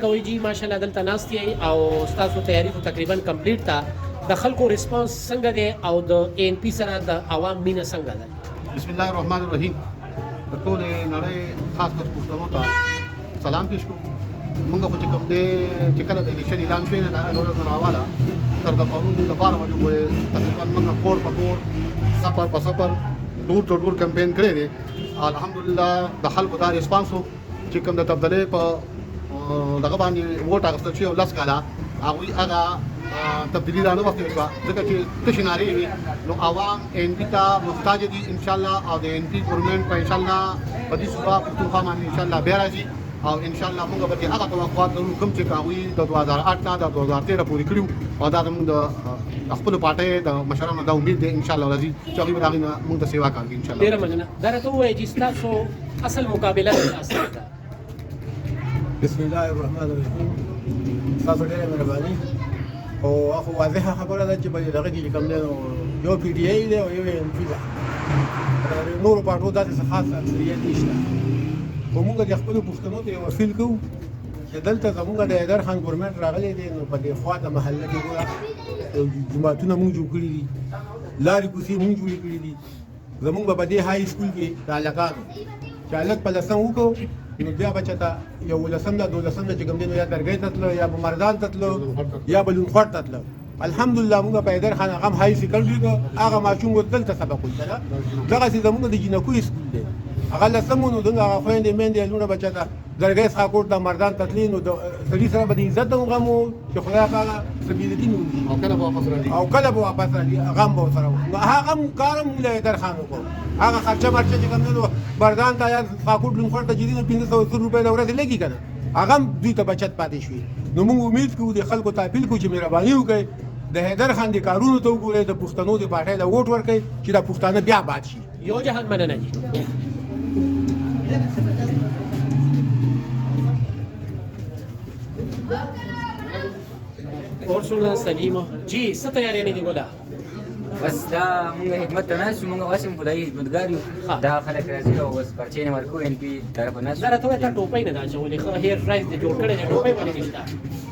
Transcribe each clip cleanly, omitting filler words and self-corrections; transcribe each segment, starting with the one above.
ورکوي جی ماشاءالله دلته ناست یې او ستاسو تیاری خو تقریبا کمپلیټ ده د خلکو ریسپانس څنګه دی او د ان پی سره د عوام مینه څنګه ده؟ بسم الله الرحمن الرحیم. د ټولې نړۍ خاص کر پښتنو ته سلام پېښ کوم. موږ خو چې کوم دی چې کله د الیکشن اعلان شوی د هغې ورځ نه راواله تر د قانون لپاره باندې پورې تقریبا موږ کور په کور سفر په سفر ډور تر ډور کمپین کړی دی. الحمدلله د خلکو دا ریسپانس و چې کوم د تبدیلۍ په دغه باندې ووټ اخیستل شوي 10 کاله هغوی هغه تبدیلي را نه وستل شوه ځکه چې تشې نارې وي نو عوام ان پي ته محتاج دي انشاءالله او د ان پي ګورنمنټ په انشاءالله په دې صوبه پښتونخوا باندې انشاءالله بیا راځي او انشاءالله موږ به هغه توقعات لرو کوم چې هغوی د 2008 نه د 2013 پورې کړي او دا زموږ د خپلو پارټۍ د مشرانو دا امید دی انشاءالله راځي چې هغوی به د هغې نه موږ ته سیوا کوي انشاءالله. ډېره مننه. دا راته ووایئ چې ستاسو اصل مقابله څه ده؟ بسم الله الرحمن الرحیم. تاسو ډېره مهرباني او اخو واضحه خبره ده چې په دغه کې کوم دی یو پی ډي ای دی او یو ان پی ده. نورو پارټو داسې څه خاص اکثریت نشته. خو موږ د خپلو پوښتنو ته یو اپیل کوو چې دلته زموږ د حیدر خان ګورنمنټ راغلی دی نو په دې خوا د محله کې ګوره جوماتونه موږ جوړ کړي دي، لارې کوڅې موږ جوړې کړي دي. زموږ به په دې های سکول کې د هلکانو چې هلک په لسم وکړو نو بیا به چېرته یو ولسم ده 12 ده چې کوم دی نو یا درګۍ ته تلو یا به مردان ته تلو یا به لونخوټ ته تلو. الحمدلله موږ په حیدر خان هغه هم های سیکنډري کړو هغه ماشوم اوس دلته سبق وایي. دغسې زموږ د جینکو سکول دی هغه لسم و نو دغه هغه خویندې میندې لوڼه به چېرته درګۍ څخه کوټ ته مردان ته تلي نو د سړي سره به د عزت هم غم و چې خدای پاک څه بېعزتي نه وکړي او کله به واپس راځي او کله به واپس راځي غم به ورسره و. نو هغه هم کار هم له حیدر خان وکړو. هغه خرچه مرچه چې کوم دی نو مردان ته یا خاکوټ لونخوټ ته چې دي نو 1500 روپۍ د ورځې لګي که نه هغه هم دوی ته بچت پاتې شوي. نو موږ امید کوو د خلکو ته اپیل کوو چې مهرباني وکړئ د حیدر خان د کارونو ته وګورئ د پښتنو د پارټۍ ته ووټ ورکړئ چې دا پښتانه بیا باد شي. یو جهان مننه جی. اور سننا سلیمه جی څه تیاری نه دی ګولا؟ بس دا موږ خدمت ته ناست یو موږ اوس هم خدایي خدمتګار یو دا خلک راځي او اوس پرچې نه ورکوو ان پي طرفه ناست دا راته ووایه تا ټوپۍ نه ده اچولې ښه هیر فرایز دې جوړ کړی دی ټوپۍ ولې نشته؟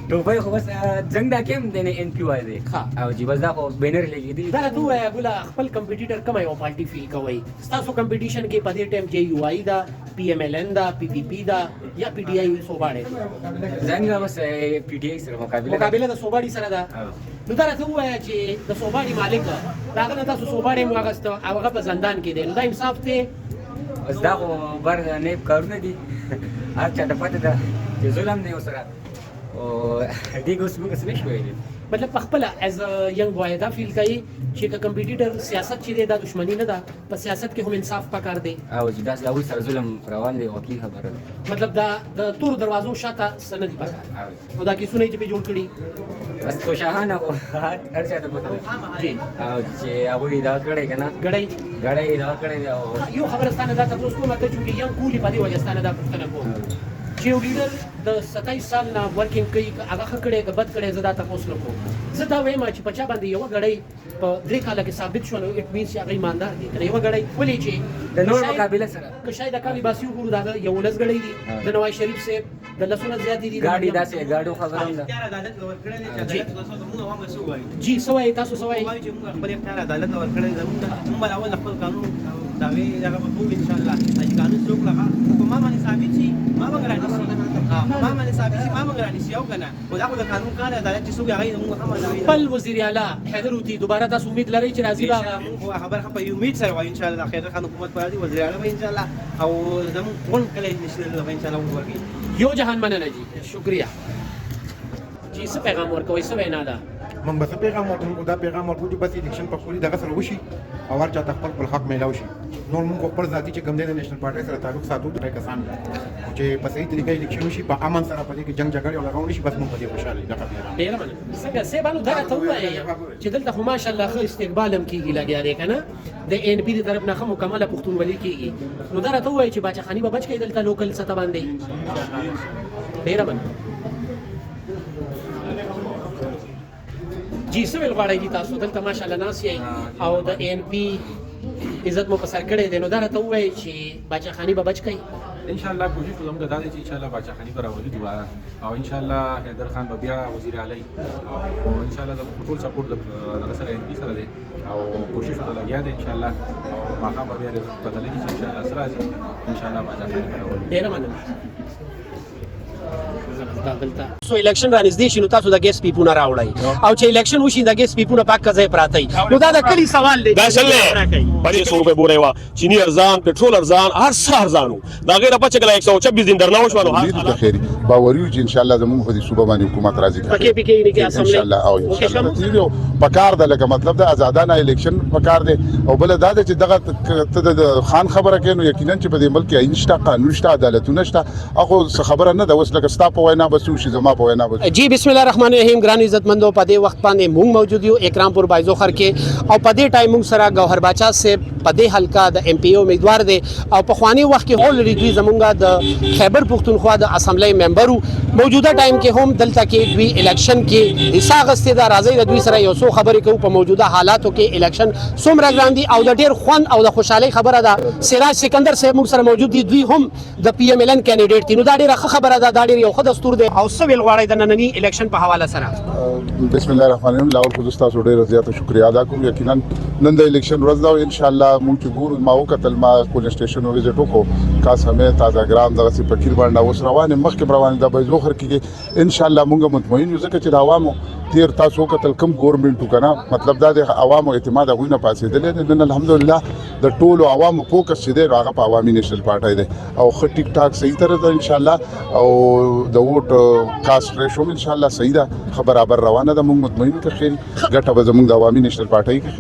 ټوپۍ خو بس جنګ دا کې هم دی نه ان پي وای دی او جی بس دا خو بینر لګېدي. دا راته ووایه ګوله خپل کمپیټیټر کومه یو پارټي فیل کوئ؟ ستاسو کمپیټیشن کې په دې ټایم جے یو آی ده، پی ایم ایل این ده، پی پی پي ده یا پی ډي آی صوباړې؟ څنګه بس پی ټي آی سره مقابله د صوباړي سره ده. نو دا راته ووایه چې د صوباړي مالک راغه نه تاسو صوباړی مو واغسته او هغه په زندان کې دی نو دا انصاف دی؟ بس دا خو بر نیب کارونه دي هر چاته پته ده چې ظلم دی ورسره او دې اوس موږ څه نشو ویلی. مطلب په خپله ایز ینګ بوای دا فیل کوي چې که کمپیټیټر سیاست چې دی دا دښمني نه ده په سیاست کې هم انصاف پکار دی او چې داسې هغوی سره ظلم روان دی واقعي خبره ده. مطلب دا د تورو دروازو شاته څه نه دي پکار نو دا کیسونه یې چې پې جوړ کړي بس تو شاهانه خو هر چاته پته ده جی او چې هغوی دغه کړی که نه ګړی ګړی دغه کړی دی او یو خبره ستانه دا تپوس کوم ته چونکې یم کولي په دې وجه ستانه دا پوښتنه کوم چې یو لیډر د 27 سال نه ورکینګ کوي که هغه ښه کړی که بد کړی زه دا تپوس نه کوم. زه دا وایم چې په چا باندې یوه ګړۍ په 3 کاله کې ثابت شو نو اټ مینس چې هغه ایماندار دی. که یوه ګړۍ ولې چې د نور مقابله سره که شاید د کالی باسي وګورو د هغه 11 ګړۍ دي د نواز شریف صاحب د لسونه زیاتې دي ګاډي داسې ګاډو خبره هم ده جی څه وایي تاسو څه وایي؟ چې موږ خپل اختیار عدالت ورکړی زموږ موږ به اول خپل قانون دعوې دغه به کوو انشاءالله چې قانون څوک لغه په ما باندې ثابت شي ما به رانیسي ما باندې ثابت شي ما به رانیسي او که نه خو دا خو د قانون کار عدالت چې څوک هغه یې موږ هم خپل وزیر اعلی حیدر ودي دوباره تاسو امید لرئ چې راځي به هغه؟ موږ خبره په امید سره وایو انشاءالله خیدر خان حکومت به راځي وزیر اعلی به انشاءالله او زموږ ټول کلی نشنل به انشاءالله ورکوي. یو جهان مننه جی شکریہ جی څه پیغام ورکوئ څه وینا ده؟ من بس پیغام ورکوم دا پیغام ورکوم چې بس الیکشن په خوري دغه سره وشي او هر چاته خپل حق میلاو شي. نور موږ خپل ذاتي چې کوم دی د نېشنل پارټۍ سره تعلق ساتو د کسان چې په صحیح طریقې الیکشن وشي په امن سره په دې کې جنگ جګړې او لګاو نشي بس موږ په دې خوشاله یو. ډېره مننه. څنګه صاحبانو دا راته ووایئ چې دلته خو ماشاءالله ښه استقبال هم کېږي لګیا دی که نه د ان پي د طرف نه ښه مکمله پښتونولي کېږي نو دا راته ووایئ چې باچاخاني به بچ کوي دلته لوکل سطح باندې؟ ډېره مننه. جی څه ویل غواړئ جي تاسو دلته ماشاءالله ناست یئ او د ان پي عزت مو په سر کړی دی نو دا راته ووایئ چې باچاخاني به بچ کوي؟ ان شاء الله کوشش کوم دا چې ان شاء الله باچا خانی پر راولي دوباره او ان شاء الله حیدر خان به بیا وزیر اعلی او ان شاء الله د ټول سپورټ د سره ان سره دی او کوشش وکړه لګیا دی ان شاء الله او ماقام به بیا بدلې ان شاء الله سره ان شاء الله باچا خانی پر راولي ډیر مننه سو الیکشن را نږدې شي نو تاسو د ګیس پیپونه راوړئ او چې الیکشن وشي د ګیس پیپونه پاک ځای پراته نو دا د کلی سوال دی دا چلې پرې 100 روپے بورې وا چینی ارزان پټرول ارزان هر څه ارزانو دا غیر په چکه 126 دین درناو شو نو امید ته خیری باوري چې ان شاء الله زموږ په دې صوبه باندې حکومت راځي پکې پکې نه کې ان شاء الله او ان شاء الله پکار ده لکه مطلب د آزادانه الیکشن پکار ده او بل دا چې دغه د خان خبره کینو یقینا چې په دې ملک کې آئین شته قانون شته عدالتونه شته هغه خبره نه ده اوس لکه ستا په وینا بسو شي زما په وینا بسو جی بسم الله الرحمن الرحیم ګران عزتمندو په دې وخت باندې مونږ موجود یو اکرامپور بایزوخر کې او په دې ټایم مونږ سره گوهر باچا سے په دې حلقہ د ایم پی او امیدوار دی او په خواني وخت کې اولریډي دوی زمونږه د خیبر پختونخوا د اسمبلی ممبرو موجوده ټایم کې هم دلته کې دوی الیکشن کې حصہ غستې دا راځي د دوی سره یو څو خبرې کوو په موجوده حالاتو کې الیکشن څومره ګران دي او د ډیر خوند او د خوشحالي خبره ده سراج سکندر صاحب موږ سره موجود دي دوی هم د پی ایم ال ان کینډیډیټ دي نو دا ډیره خبره ده دا ډیر یو ښه دستور دی او څه ویل غواړئ د ننني الیکشن په حواله سره بسم الله الرحمن الرحیم لاول خو تاسو ډیره زیاته شکریا ادا کوم یقینا نن د الیکشن ورځ ده او ان شاء الله مونږ چې ګورو ما وکتل ما پولیس سټیشن وزټ وکړو کا سمه تازه ګرام دغه سی فقیر باندې اوس روانه مخکې روانه د بایزوخر کې ان شاء الله مونږ مطمئن یو ځکه چې د عوامو تیر تاسو کتل کم ګورنمنت کنه مطلب دا د عوامو اعتماد غوښنه پاسېدل نن الحمدلله د ټولو عوامو فوکس چې دی هغه په عوامي نېشنل پارټي دی او خ ټیک ټاک صحیح طرح ده ان شاء الله او د ووټ کاست ریشو ان شاء الله صحیح ده خبر برابر روانه ده مونږ مطمئن ته خیر ګټه به زمونږ د عوامي نېشنل پارټي کې